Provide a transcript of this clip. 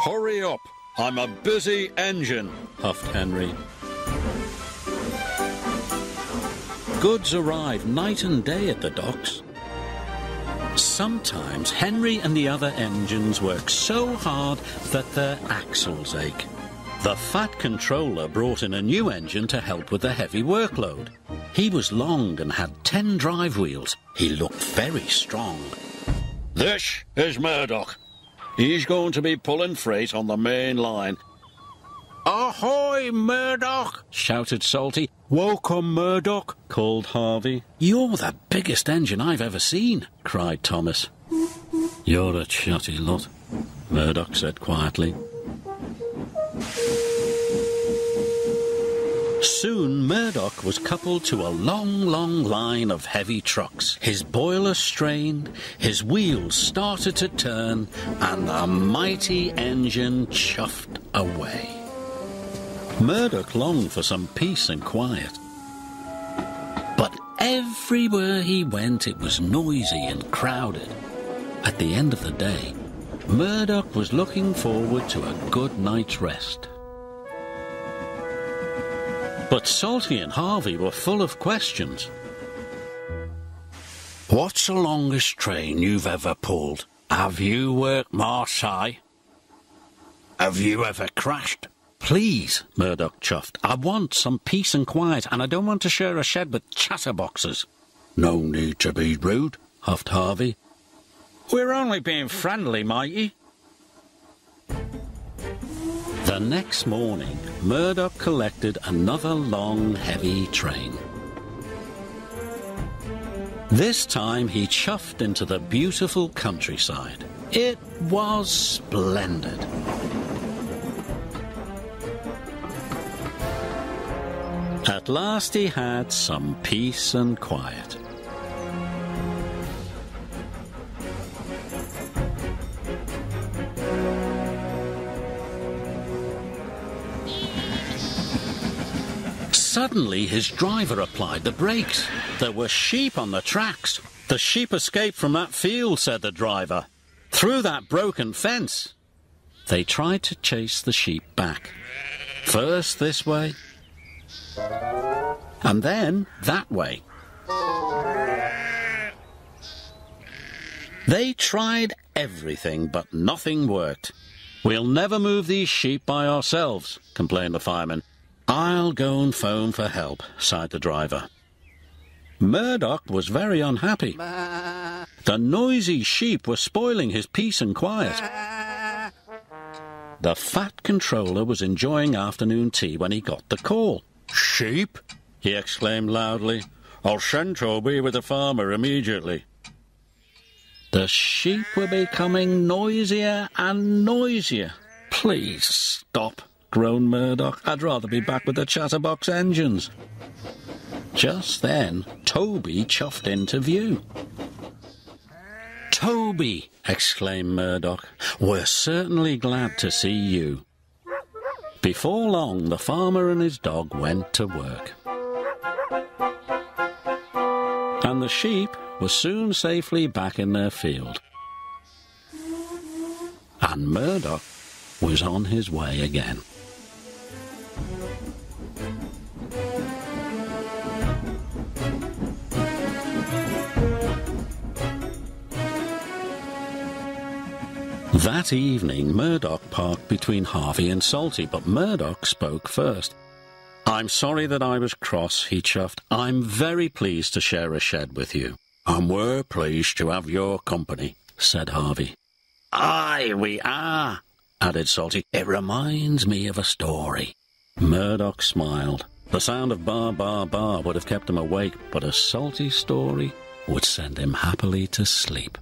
Hurry up! I'm a busy engine, huffed Henry. Goods arrive night and day at the docks. Sometimes Henry and the other engines work so hard that their axles ache. The Fat Controller brought in a new engine to help with the heavy workload. He was long and had 10 drive wheels. He looked very strong. This is Murdoch. He's going to be pulling freight on the main line. Ahoy, Murdoch! Shouted Salty. Welcome, Murdoch, called Harvey. You're the biggest engine I've ever seen, cried Thomas. You're a chatty lot, Murdoch said quietly. Soon Murdoch was coupled to a long line of heavy trucks. His boiler strained, his wheels started to turn, and the mighty engine chuffed away. Murdoch longed for some peace and quiet. But everywhere he went it was noisy and crowded. At the end of the day, Murdoch was looking forward to a good night's rest. But Salty and Harvey were full of questions. What's the longest train you've ever pulled? Have you worked Marseille? Have you ever crashed? Please, Murdoch chuffed. I want some peace and quiet, and I don't want to share a shed with chatterboxes. No need to be rude, huffed Harvey. We're only being friendly, matey. The next morning, Murdoch collected another long, heavy train. This time he chuffed into the beautiful countryside. It was splendid. At last he had some peace and quiet. Suddenly his driver applied the brakes. There were sheep on the tracks. The sheep escaped from that field, said the driver. Through that broken fence. They tried to chase the sheep back. First this way, and then that way. They tried everything, but nothing worked. We'll never move these sheep by ourselves, complained the fireman. I'll go and phone for help, sighed the driver. Murdoch was very unhappy. The noisy sheep were spoiling his peace and quiet. The Fat Controller was enjoying afternoon tea when he got the call. Sheep? He exclaimed loudly. I'll send Toby with the farmer immediately. The sheep were becoming noisier and noisier. Please stop, groaned Murdoch. I'd rather be back with the chatterbox engines. Just then, Toby chuffed into view. Toby, exclaimed Murdoch, we're certainly glad to see you. Before long, the farmer and his dog went to work. And the sheep were soon safely back in their field. And Murdoch was on his way again. That evening, Murdoch parked between Harvey and Salty, but Murdoch spoke first. I'm sorry that I was cross, he chuffed. I'm very pleased to share a shed with you. And we're pleased to have your company, said Harvey. Aye, we are, added Salty. It reminds me of a story. Murdoch smiled. The sound of bar, bar, bar would have kept him awake, but a Salty story would send him happily to sleep.